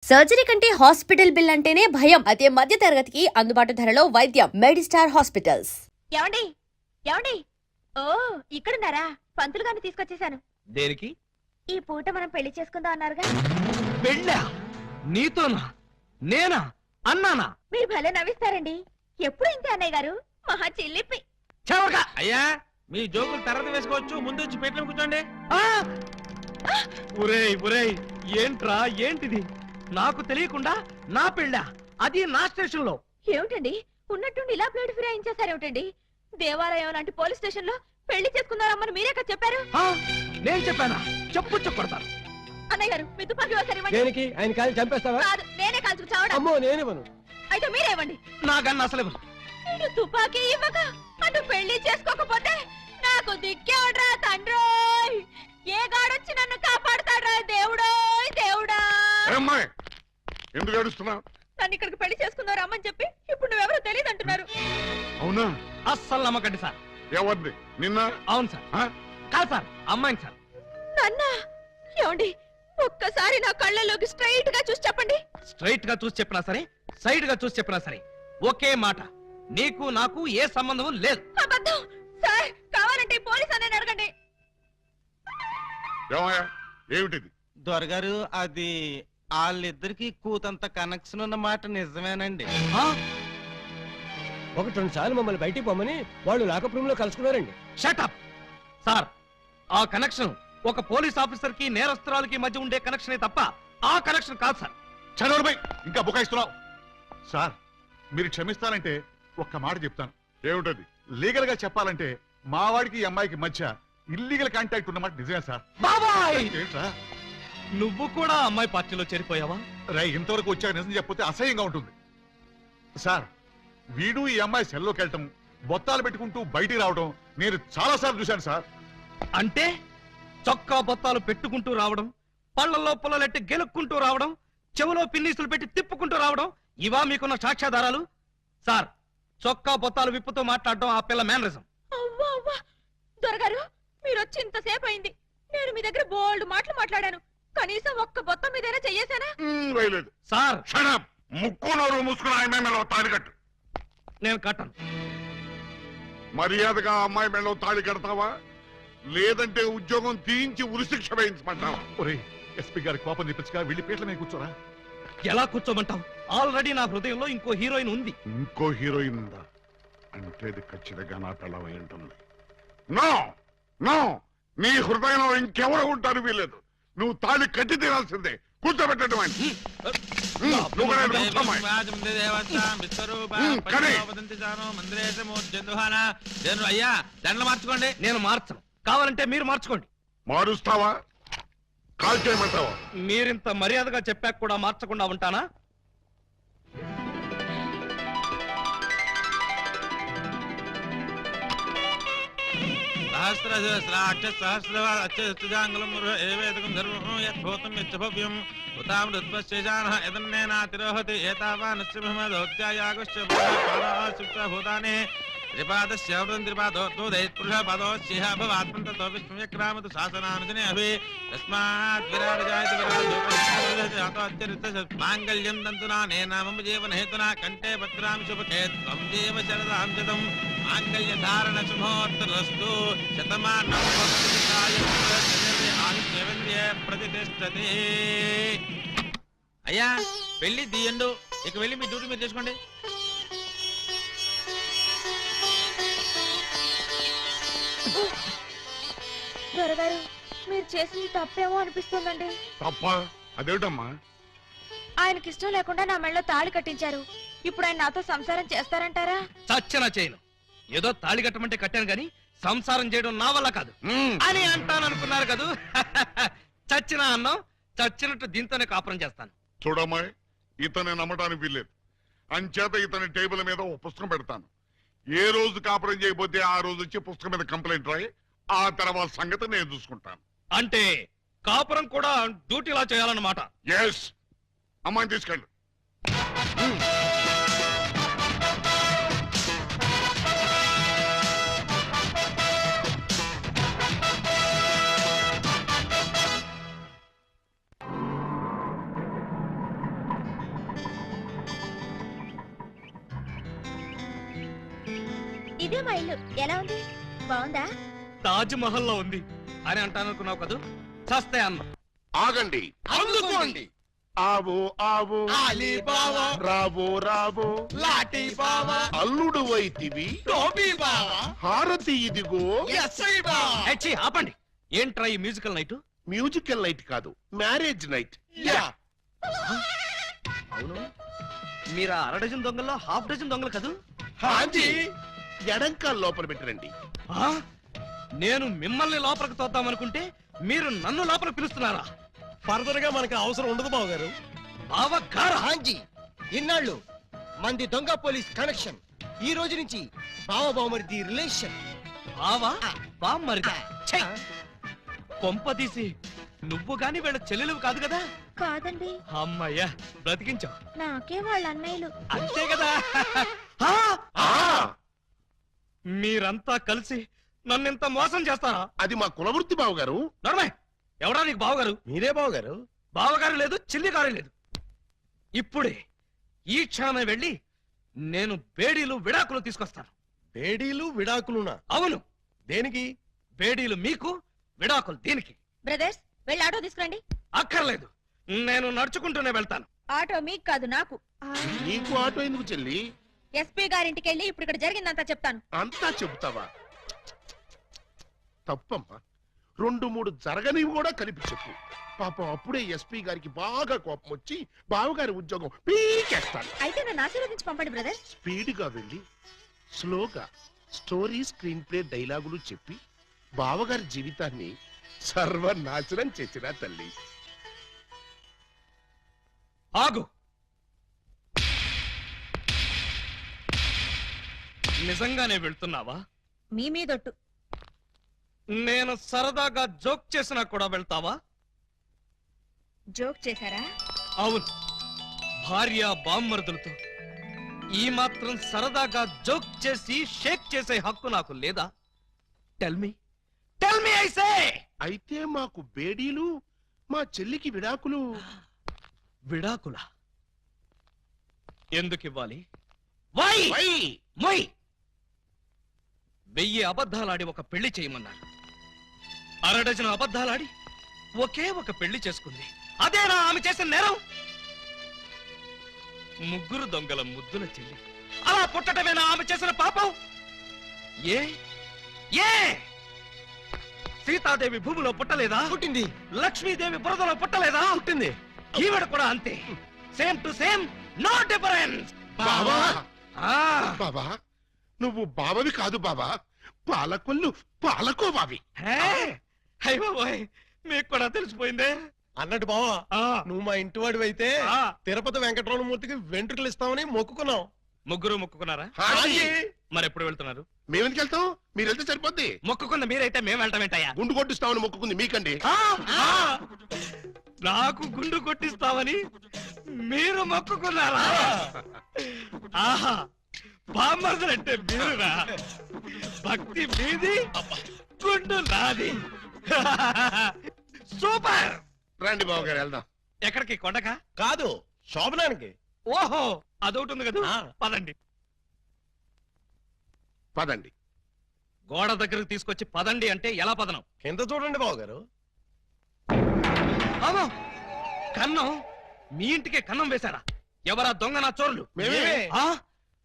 Surgery కంటే hospital bill అంటేనే భయం. అదే మధ్య తరగతికి అందుబాటు ధరలో వైద్యం. Medistar hospitals. ఏమండి ఏమండి ఓ ఇక్కడున్నారా? పంతులు గారిని తీసుకొచ్చేసాను. దేనికి? ఈ పూట మనం పెళ్లి చేసుకుందాం అన్నారుగా. పెళ్ళా? నీతోనా? నేనా? అన్నానా? మీరు భలే నవ్విస్తారండి. ఎప్పుడు ఇంతే అన్నయ్య గారు. మహా చిల్లిపి. చవక అయ్యా, మీ జోకులు తర్వాత వేసుకోవచ్చు, ముందు వచ్చి పెట్లో కూర్చోండి. ఒరేయ్ ఒరేయ్, ఏంట్రా ఏంటిది? నాకు తెలియకుండా నా పెళ్ళా? అది నా స్టేషన్ లో. ఏమిటండి ఉన్నట్టుండి ఇలా ప్లేట్ ఫిరాయించేసారేమిటండి? దేవాలయం లాంటి పోలీస్ స్టేషన్ లో పెళ్లి చేసుకుందామని మీరే కదా చెప్పారు. నేను చెప్పానా? చెప్పు కొడతాను. అన్నయ్య గారు మీ తుపాకీ ఒకసారి ఇవ్వండి. దేనికి? ఆయన కాలు చంపేస్తావా? కాదు, నేనే కాల్చుకు చావడం. అమ్మో, నేనేమను. అయితే మీరే ఇవ్వండి. నాకన్నా అసలు నేను తుపాకీ ఇవ్వక అటు పెళ్లి చేసుకోకపోతే నాకు దిక్కేవడ్రా తండ్రోయ్. ఏ గాడొచ్చి నన్ను కాపాడతాడ్రా దేవుడోయ్ దేవుడా. ఎందుకు ఏడుస్తున్నావు? నన్ను ఇక్కడికి పెళ్లి చేసుకున్నారు అమ్మని చెప్పి ఇప్పుడు నువ్వెవరో తెలియదు అంటున్నారు. అవునా? అస్సలు నమ్మకండి సార్. ఎవరిది? నిన్న? అవును సార్. కాదు సార్, అమ్మాయిని సార్. నాన్న ఏమండి, ఒక్కసారి నా కళ్ళలోకి స్ట్రైట్ గా చూసి చెప్పండి. స్ట్రైట్ గా చూసి చెప్పినా సరే, సైడ్ గా చూసి చెప్పినా సరే ఒకే మాట, నీకు నాకు ఏ సంబంధం లేదు. అబద్ధం సార్. కావాలంటే పోలీస్ అనే అడగండి. ఏమయ్యా, ఏమిటిది? దొరగారు, అది వాళ్ళిద్దరికి కూతంత కనెక్షన్ ఉన్న మాట నిజమేనండి. ఒకటి రెండు సార్లు మమ్మల్ని బయటికి పొమ్మని వాళ్ళు లాకప్ రూమ్ లో కలుసుకున్నారండి. Shut up sir. ఆ కనెక్షన్ ఒక పోలీస్ ఆఫీసర్ కి నేరస్తురాలకి మధ్య ఉండే కనెక్షనే తప్ప ఆ కనెక్షన్ కాదు సార్. చదవడమై ఇంకా బుకాయిస్తున్నావు. సార్, మీరు క్షమిస్తానంటే ఒక్క మాట చెప్తాను. ఏమిటది? లీగల్ గా చెప్పాలంటే మా వాడికి ఈ అమ్మాయికి మధ్య ఇల్లీగల్ కాంటాక్ట్ ఉన్నమాట నిజమే సార్. బాబాయ్, ఏంట్రా? నువ్వు కూడా అమ్మాయి పార్టీలో చేరిపోయావా? రై, ఇంతవరకు వచ్చాక నిజం చెప్పితే అసహ్యంగా ఉంటుంది సార్. వీడు ఈ అమ్మాయి సెల్లోకి వెళ్ళటం, బొత్తాలు పెట్టుకుంటూ బయటికి రావడం నేను చాలా సార్లు చూశాను సార్. అంటే చొక్కా బొత్తాలు పెట్టుకుంటూ రావడం, పళ్ళల్లో పుల్లలెట్టి గెలుక్కుంటూ రావడం, చెవులో పిన్నీసులు పెట్టి తిప్పుకుంటూ రావడం, ఇవా మీకున్న సాక్ష్యాధారాలు? సార్, చొక్కా బొత్తాలు విప్పుతూ మాట్లాడడం ఆ పిల్ల మేనరిజం. అవ్వా అవ్వా, దొరగారు మీరు వచ్చి ఇంతసేపు అయింది. నేను మీ దగ్గర బోల్డ్ మాటలు మాట్లాడాను. కనీసం ఒక్క బొత్తం మీదైనా చెయ్యేశానా? వేయలేదు సార్. ముక్కు నోరు మూసుకుని ఆయన మెడలో తాళి కట్టు. నేను కట్టను. మర్యాదగా అమ్మాయి మెడలో తాళి కడతావా, లేదంటే ఉద్యోగం తీయించి ఉరిశిక్ష వేయించమంటావా? ఒరేయ్, ఎస్పీ గారి కోపం తెప్పించగా వెళ్ళి పీటల మీద కూర్చోరా. ఎలా కూర్చోమంటావు? ఆల్రెడీ నా హృదయంలో ఇంకో హీరోయిన్ ఉంది. ఇంకో హీరోయిన్ ఉందా? అంటే ఇది ఖచ్చితంగా నా పిల్లవై ఉంటుంది. నో నో, నీ హృదయంలో ఇంకెవరు ఉంటారు వీలేదు. నువ్వు తాళి కట్టి తీరాల్సిందే. కూర్చోబెట్టడం అయ్యా, దండలు మార్చుకోండి. నేను మార్చను. కావాలంటే మీరు మార్చుకోండి. మారుస్తావా? కాల్ చేయమంటావా? మీరింత మర్యాదగా చెప్పాక కూడా మార్చకుండా ఉంటానా? మాంగళ్యం తంతునా నేనా మమ జీవన హేతునా కంటే భద్రామి శుభకే త్వం దేవ శరదాం శతం మాంగళ్య ధారణ శుభోత్తరస్తు శతమానం ప్రతిష్టతే. అయ్యా, పెళ్లి తీయండు. ఇక వెళ్ళి మీ డ్యూటీ మీరు చేసుకోండి. దొరగారు, మీరు చేసింది తప్పేమో అనిపిస్తుందండి. తప్ప? అదేమిటమ్మా? ఆయనకి ఇష్టం లేకుండా నా మెళ్ళలో తాళి కట్టించారు. ఇప్పుడు ఆయన నాతో సంసారం చేస్తారంటారా? చచ్చనా చేయను. ఏదో తాళి కట్టమంటే కట్టాను గాని సంసారం చేయడం నా వల్ల కాదు అని అంటాననుకున్నారు కదూ. చచ్చిన అన్నం చచ్చినట్టు దీంతోనే కాపురం చేస్తాను. చూడమ్మాయి, ఇతన్ని నమ్మటానికి వీల్లేదు. అంచేత ఇతని టేబుల్ మీద ఒక పుస్తకం పెడతాను. ఏ రోజు కాపురం చేయకపోతే ఆ రోజు వచ్చి పుస్తకం మీద కంప్లైంట్ రాయి. ఆ తర్వాత సంగతి నేను చూసుకుంటాను. అంటే కాపురం కూడా డ్యూటీలా చేయాలన్నమాట. ఎస్, అమ్మాయిని తీసుకెళ్ళు. ఇదే మా ఇల్లు. ఎలా ఉంది? బాగుందా? తాజ్ మహల్ లో ఉంది అని అంటాననుకున్నావు కదూ, చస్తే అన్న. ఆగండి, అందుకోండి. ఆవో ఆవో అలీబాబా, రావో రావో లాఠీ బావా, అల్లుడు వైతివి టోపీ బావా, హారతి ఇదిగో. ఎస్ఐ బావా. హెచ్చి ఆపండి. ఏంట్రా ఈ మ్యూజికల్ నైట్? మ్యూజికల్ నైట్ కాదు, మ్యారేజ్ నైట్. యా. అవును, మీరు ఆ అరడజన్ దొంగల్లో హాఫ్ డజన్ దొంగలు కదూ? హాంజీ. ఎడంకాల్ లోపల పెట్టరండి. ఆ? నేను మిమ్మల్ని లోపలికి తోద్దామనుకుంటే మీరు నన్ను లోపలికి పిలుస్తున్నారా? ఫర్దర్ గా మనకి అవసరం ఉండదు బావగారు. బావగారా? హాంజీ, ఇన్నాళ్ళు మంది దొంగ పోలీస్ కనెక్షన్, ఈ రోజు నుంచి బావబావమరిది రిలేషన్. బావా బామ్మరిదా? ఛై! కొంపదీసి నువ్వు గాని వీళ్ళ చెల్లెలు కాదు కదా? కాదండి, అమ్మయ్యా, బ్రతికించావు. నాకే వాళ్ళ అన్నయ్యలు. అంతే కదా? ఆ! ఆ, మీరంతా కలిసి నన్నింత మోసం చేస్తారా? అది మా కులవృత్తి బావగారు. నడమే, ఎవడా నీకు బావగారు? మీరే బావగారు. బావగారు లేదు, చిల్లిగారు లేదు. ఇప్పుడే ఈ క్షణమే వెళ్ళి నేను బేడీలు విడాకులు తీసుకొస్తాను. బేడీలు విడాకులునా? అవును, దేనికి? బేడీలు మీకు, విడాకులు దీనికి. బ్రదర్స్, వెళ్ళి ఆటో తీసుకురండి. అక్కర్లేదు, నేను నడుచుకుంటూనే వెళ్తాను. ఆటో మీకు కాదు, నాకు. నీకు ఆటో ఎందుకు చెల్లి? ఎస్పీ గారింటికి వెళ్ళి ఇప్పుడు ఇక్కడ జరిగిందంతా చెప్తాను. అంతా చెబుతావా? తప్పమ్మా, 2-3 జరగనివి కూడా కలిపి చెప్పు. పాపం అప్పుడే ఎస్పీ గారికి బాగా కోపం వచ్చి బావగారి ఉద్యోగం పీకేస్తాడు. అయితే నన్ను ఆశీర్వదించి పంపండి బ్రదర్. స్పీడ్గా వెళ్ళి స్లోగా స్టోరీ, స్క్రీన్ ప్లే, డైలాగులు చెప్పి బావగారి జీవితాన్ని సర్వనాశనం చేసిన తల్లి. ఆగు. నిజంగానే వెళ్తున్నావా? మీ మీదొట్టు. నేను సరదాగా జోక్ చేసినా కూడా వెళ్తావా? జోక్ చేశారా? అవును, భార్య బామ్మర్దులతో ఈ మాత్రం సరదాగా జోక్ చేసి షేక్ చేసే హక్కు నాకు లేదా? Tell me I say. అయితే మాకు బేడీలు, మా చెల్లికి విడాకులు. విడాకుల ఎందుకు ఇవ్వాలి? వై? వై? మొయ్. 1000 అబద్ధాలాడి ఒక పెళ్లి చేయమన్నారు. అరడజన అబద్ధాలాడి ఒకే ఒక పెళ్లి చేసుకుంది. అదేనా ఆమె చేసిన నేరం? 3 దొంగల ముద్దుల చెల్లి అలా పుట్టటమేనా ఆమె చేసిన పాపం? ఏ ఏ సీతాదేవి భూమిలో పుట్టలేదా? పుట్టింది. లక్ష్మీదేవి బురదలో పుట్టలేదా? పుట్టింది. ఈవిడ కూడా అంతే. Same to same, no difference. బావా, ఆ బాబా, నువ్వు బావవి కాదు బాబా, పాలకొల్లు పాలకోబావి. హే, అయ్యో బాయ్, మీకు కూడా తెలిసిపోయిందే. అన్నట్టు బావా, ఆ, నువ్వు మా ఇంటి వాడివి అయితే ఆ. తిరుపతి వెంకటరమణమూర్తికి వెంట్రుకలు ఇస్తామని మొక్కుకున్నాం. ముగ్గురు మొక్కుకున్నారా? హాజీ. మరి ఎప్పుడు వెళ్తున్నారు? మేమెందుకు వెళ్తాం? మీరు వెళ్తే సరిపోద్ది. మొక్కుకుంది మీరైతే మేము వెళ్ళటం ఏంటయ్యా? గుండు కొట్టిస్తామని మొక్కుకుంది మీకండి. ఆ, ఆ, నాకు గుండు కొట్టిస్తామని మీరు మొక్కుకున్నారా? ఆహా, బామ్మర్దులంటే మీరురా. భక్తి మీది, గుండు నాది. సూపర్. రండి బావగారు వెళ్దాం. ఎక్కడికి? కొండకా? కాదు, శోభనానికి. ఓహో, అదొకటి ఉంది కదా. ఆ. పదండి. పదండి. గోడ దగ్గరకు తీసుకొచ్చి పదండి అంటే ఎలా పదనం? కింద చూడండి బావగారు. అవును, కన్నం. మీ ఇంటికే కన్నం వేశారా? ఎవరా దొంగ నా చోరులు? మేమే. ఆ,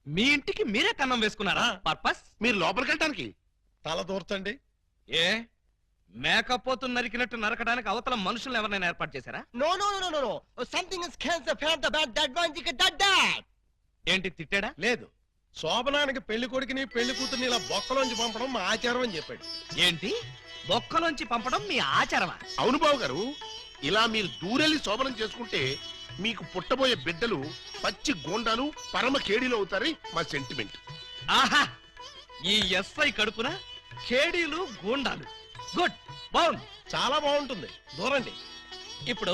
మీ ఇంటికి మీరే కన్నం వేసుకున్నారా? పర్పస్? మీరు లోపలికి వెళ్ళటానికి. తల దూర్చండి. ఏ మేకపోతు నరికినట్టు నరకడానికి అవతల మనుషులను ఎవరైనా ఏర్పాటు చేశారా? No no no no no, something is cancer fat the bad that one జిక దట్ దట్. ఏంటి తిట్టాడా? లేదు, శోభనానికి పెళ్లి కొడుకుని పెళ్లి కూతుర్ని ఇలా బొక్కలోంచి పంపడం మా ఆచారం అని చెప్పాడు. ఏంటి బొక్కలోంచి పంపడం మీ ఆచారమా? అవును బావగారు, ఇలా మీరు దూరెళ్ళి శోభనం చేసుకుంటే మీకు పుట్టబోయే బిడ్డలు పచ్చి గోండాలు, పరమ కేడీలు అవుతారని మా సెంటిమెంట్. ఆహా, ఈ ఎస్ఐ కడుపున ఖేడీలు గూండాలు. గుడ్, బాగుంది. చాలా బాగుంటుంది, దూరండి. ఇప్పుడు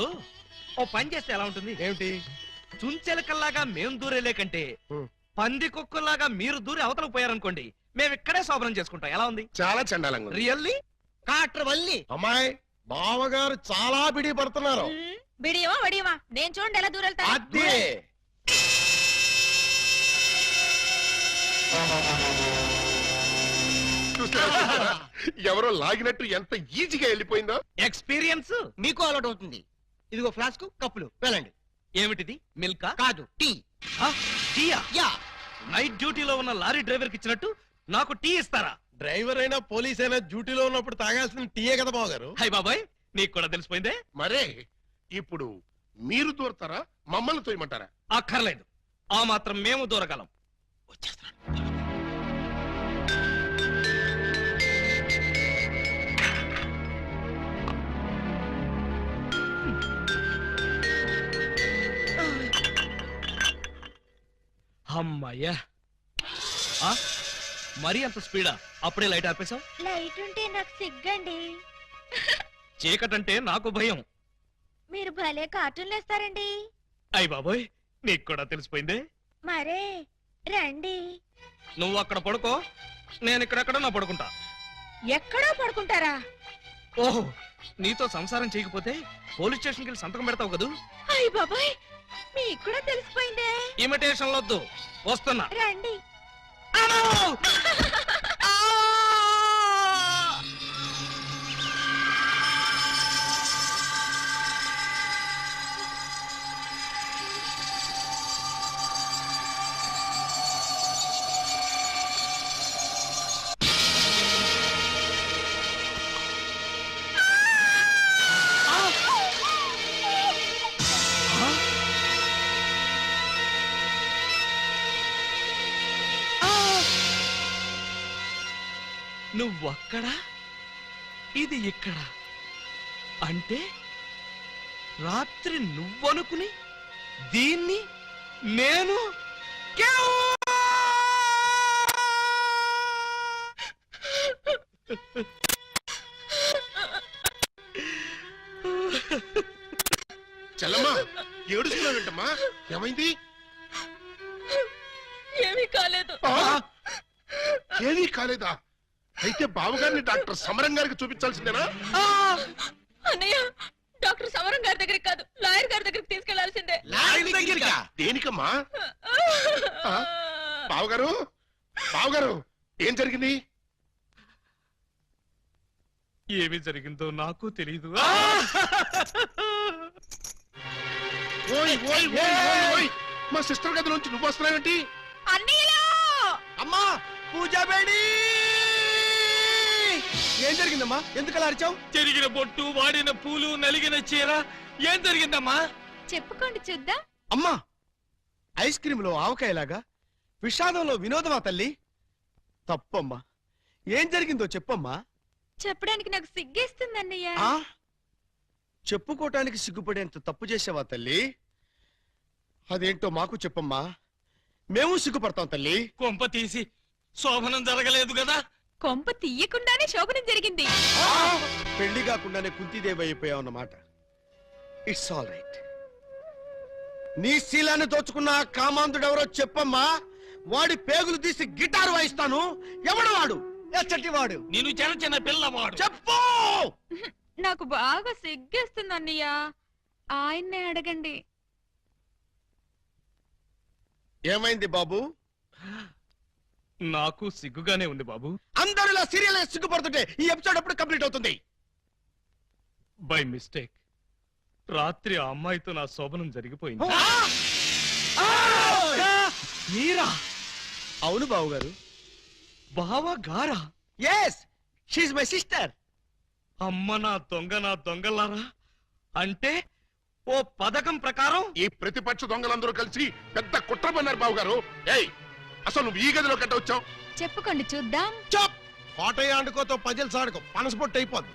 ఓ పని చేస్తే ఎలా ఉంటుంది? ఏమిటి? చుంచెలకల్లాగా మేం దూరేలే కంటే హ్మ్. పంది కుక్కల్లాగా మీరు దూరి అవతలకు పోయారనుకోండి, మేము ఇక్కడే శోభనం చేసుకుంటాం. ఎలా ఉంది? చాలా చండాలంగా ఉంది. రియల్లీ? కాట్ర వల్లి. అమ్మాయి, బావగారు చాలా బిడి పడుతున్నారు. బిడియమా వడియమా, నేను చూడండి ఎలా దూరెళ్తా. అదే ఎవరో లాగినట్టు ఎంత ఈజీగా వెళ్ళిపోయిందో. ఎక్స్పీరియన్స్ మీకు అలవాటు అవుతుంది. ఇదిగో ఫ్లాస్క్ కప్పులు వెళ్ళండి. ఏమిటిది? మిల్కా? కాదు టీ. టీయా? యా. నైట్ డ్యూటీలో ఉన్న లారీ డ్రైవర్ కి ఇచ్చినట్టు నాకు టీ ఇస్తారా? డ్రైవర్ అయినా పోలీస్ అయినా డ్యూటీలో ఉన్నప్పుడు తాగాల్సిన టీయే కదా బావగారు. హై బాబాయ్, నీకు కూడా తెలిసిపోయిందే. మరే ఇప్పుడు మీరు దూరతారా, మమ్మల్ని తోయమంటారా? అక్కర్లేదు, ఆ మాత్రం మేము దూరగలం. వచ్చేస్తున్నాను. అమ్మయ్యా, మరీ అంత స్పీడా? అప్పుడే లైట్ ఆపేశావు. లైట్ ఉంటే నాకు సిగ్గండి. చీకటంటే నాకు భయం. మీరు భలే కార్టూన్లు వేస్తారండి. అయ్ బాబోయ్, నీకు కూడా తెలిసిపోయిందే. మరే రండి. నువ్వు అక్కడ పడుకో, నేను ఇక్కడెక్కడ నా పడుకుంటా. ఎక్కడో పడుకుంటారా? ఓహో, నీతో సంసారం చేయకపోతే పోలీస్ స్టేషన్కి వెళ్ళి సంతకం పెడతావు కదూ. అయ్య బాబాయ్, మీకు కూడా తెలిసిపోయిందే. ఇమిటేషన్ వద్దు, వస్తున్నా. రండి. అమ్మో! ఆ! నువ్వక్కడ, ఇది ఇక్కడ. అంటే రాత్రి నువ్వనుకుని దీన్ని నేను చెల్లమ్మా, ఏడుస్తున్నావేంటమ్మా? ఏమైంది? ఏమీ కాలేదు. ఏమీ కాలేదా? అయితే బావగారిని డాక్టర్ సమరం గారికి చూపించాల్సిందేనా? అన్నయ్య, డాక్టర్ సమరం గారి దగ్గరికి కాదు, లాయర్ గారి దగ్గరికి తీసుకెళ్లాల్సిందే. దేనికమ్మా? బావగారు, బావగారు, ఏం జరిగింది? ఏమి జరిగిందో నాకు తెలియదు. ఓయ్ ఓయ్ ఓయ్ ఓయ్ ఓయ్, మా సిస్టర్ గది నుంచి నువ్వు వస్తున్నావేంటి? అన్నయ్యలో అమ్మా, పూజా బేడి. ఏం జరిగిందమ్మా? ఎందుకు అలా అరిచావు? చెరిగిన బొట్టు, వాడిన పూలు, నలిగిన చీర. ఏం జరిగిందమ్మా? చెప్పుకోండి చూద్దాం. అమ్మా, ఐస్ క్రీమ్ లో ఆవకాయలాగా విషాదంలో వినోదమా తల్లి? తప్పమ్మా, ఏం జరిగిందో చెప్పమ్మా. చెప్పడానికి నాకు సిగ్గేస్తుంది అన్నయ్య. ఆ చెప్పుకోటానికి సిగ్గుపడేంత తప్పు చేసావా తల్లి? అదేంటో మాకు చెప్పమ్మా, మేము సిగ్గుపడతాం తల్లి. కొంప తీసి శోభనం జరగలేదు కదా? కొంప తీయకుండానే శోభనం జరిగింది. పెళ్లి కాకుండానే కుంతిదేవి అయిపోయావు అన్నమాట. It's all right. నీ శీలాన్ని దోచుకున్న ఆ కామాంధుడెవరో చెప్పమ్మా. వాడి పేగులు తీసి గిటారు వాయిస్తాను. ఎవడు వాడు? ఎచ్చటి వాడు? నేను చిన్న చిన్న పిల్లవాడు. చెప్పు. నాకు బాగా సిగ్గేస్తుంది అన్నయ్య, ఆయన్నే అడగండి. ఏమైంది బాబు? నాకు సిగ్గుగానే ఉంది బాబు. అందరూ ఇలా సీరియల్ సిగ్గుపడుతుంటే ఈ ఎపిసోడ్ ఎప్పుడు కంప్లీట్ అవుతుంది? బై మిస్టేక్ రాత్రి ఆ అమ్మాయితో నా శోభనం జరిగిపోయింది. మీరా? అవును బాబు గారు. బావా గారా? Yes, she my sister. అమ్మ నా దొంగలారా. అంటే ఓ పథకం ప్రకారం ఈ ప్రతిపక్ష దొంగలందరూ కలిసి పెద్ద కుట్ర పన్నారు బావగారు. ఏయ్, అసలు నువ్వు ఈ గదిలో కట్ట వచ్చావు? చెప్పుకోండి చూద్దాం. చప్. కోటయ్య ఆడుకోతో పజల్స్ ఆడుకో, పనసపొట్టు అయిపోద్ది.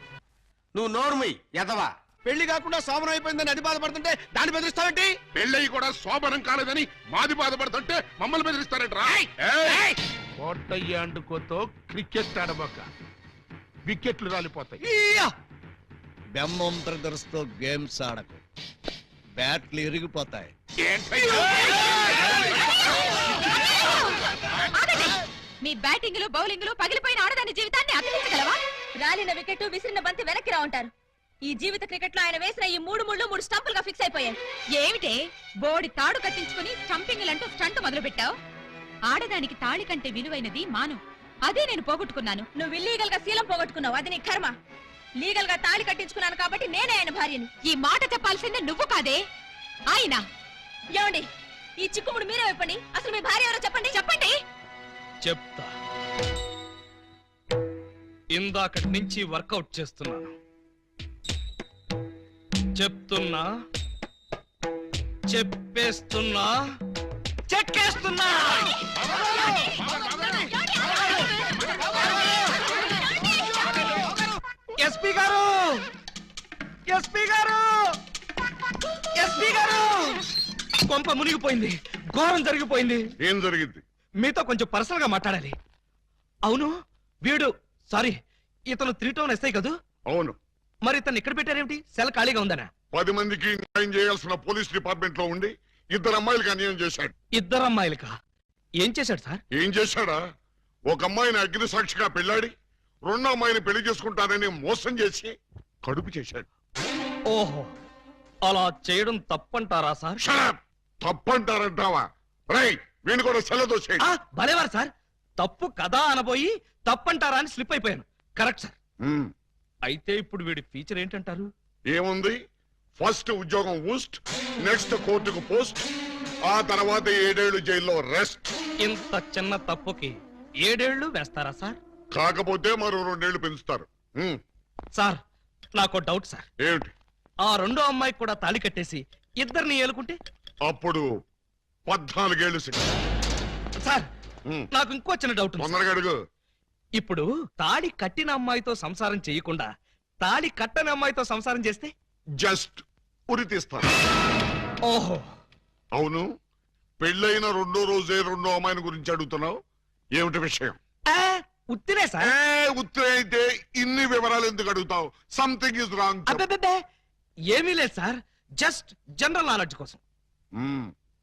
నువ్వు నోరుమి ఎదవా. పెళ్లి కాకుండా శోభనం అయిపోయిందని అది బాధపడుతుంటే దాన్ని బెదిరిస్తావేంటి? పెళ్ళయి కూడా శోభనం కాలేదని మాది బాధపడుతుంటే మమ్మల్ని బెదిరిస్తారంటరా? కోటయ్య ఆడుకోతో క్రికెట్ ఆడబోక, వికెట్లు రాలిపోతాయి. బెమ్మం బ్రదర్స్ తో గేమ్స్ ఆడకు, బ్యాట్లు ఇరిగిపోతాయి. మీ బ్యాటింగ్ లో బౌలింగ్ లో పగిలిపోయిన ఆడదాని జీవితాన్ని అతికించగలవా? రాలిన వికెట్, విసిరిన బంతి వెనక్కి రా ఉంటారు. ఈ జీవిత క్రికెట్ లో ఆయన వేసిన ఈ 3 ముళ్ళు 3 స్టంపులుగా ఫిక్స్ అయిపోయాయి. ఏమిటే బోడి తాడు కట్టించుకుని స్టంపింగ్ అంటూ స్టంట్ మొదలు పెట్టావు? ఆడదానికి తాళి కంటే విలువైనది మాను. అదే నేను పోగొట్టుకున్నాను. నువ్వు ఇల్లీగల్ గా శీలం పోగొట్టుకున్నావు, అది నీ కర్మ. లీగల్ గా తాళి కట్టించుకున్నాను కాబట్టి నేనే ఆయన భార్యని. ఈ మాట చెప్పాల్సిందే నువ్వు కాదే ఆయన. ఏమండి, ఈ చిక్కుముడు మీరే చెప్పండి. అసలు మీ భార్య ఎవరో చెప్పండి. చెప్పండి. చెప్తా. ఇందాకటి నుంచి వర్కౌట్ చేస్తున్నాను. చెప్తున్నా, చెప్పేస్తున్నా, చెక్కేస్తున్నా. ఎస్పీ గారు, ఎస్పీ గారు, ఎస్పీ గారు, కొంప మునిగిపోయింది, ఘోరం జరిగిపోయింది. ఏం జరిగింది? మీతో కొంచెం పర్సనల్ గా మాట్లాడాలి. అవును, వీడు సారీ ఇతను 3 టౌన్ ఎస్ఐ కదూ? అవును. మరి ఇతను ఇక్కడ పెట్టారేమిటి? సెల్ ఖాళీగా ఉందనా? 10 మందికి న్యాయం చేయాల్సిన పోలీస్ డిపార్ట్మెంట్ లో ఉండి 2 అమ్మాయిలకు అన్యాయం చేశాడు. 2 అమ్మాయిలకా? ఏం చేశాడు సార్? ఏం చేశాడా? ఒక అమ్మాయిని అగ్ని సాక్షిగా పెళ్ళాడి 2వ అమ్మాయిని పెళ్లి చేసుకుంటానని మోసం చేసి కడుపు చేశాడు. ఓహో, అలా చేయడం తప్పంటారా సార్? Shut up! తప్పంటారంటావా? రై, వీణు కూడా సెలదోసేయండి. భలేవారు సార్, తప్పు కదా అనబోయి తప్పంటారా అని స్లిప్ అయిపోయాను. Correct sir. అయితే ఇప్పుడు వీడి ఫీచర్ ఏంటంటారు? ఏముంది? ఫస్ట్ ఉద్యోగం ఊస్ట్, నెక్స్ట్ కోర్టుకు పోస్ట్, ఆ తర్వాత 7 ఏళ్లు జైల్లో రెస్ట్. ఇంత చిన్న తప్పుకి 7 ఏళ్లు వేస్తారా సార్? కాకపోతే మరో 2 ఏళ్లు పెంచుతారు. సార్, నాకు డౌట్ సార్. ఏమిటి? ఆ 2వ అమ్మాయికి కూడా తాళి కట్టేసి 2ని ఏలుకుంటే? అప్పుడు 14 ఏళ్లు శిక్ష. సార్, నాకు ఇంకో చిన్న డౌట్ ఉంది. తొందరగా అడుగు. ఇప్పుడు తాళి కట్టిన అమ్మాయితో సంసారం చేయకుండా తాళి కట్టని అమ్మాయితో సంసారం చేస్తే? జస్ట్ ఉరి తీస్తారు. ఓహో, అవును. పెళ్ళైన 2వ రోజే 2వ అమ్మాయిని గురించి అడుగుతున్నావు. ఏమిటి విషయం? ఉత్తినే సార్. ఉత్తరే అయితే ఇన్ని వివరాలు ఎందుకు అడుగుతావు? Something is wrong. అబ్బే, ఏమీ లేదు సార్, జస్ట్ జనరల్ నాలెడ్జ్ కోసం.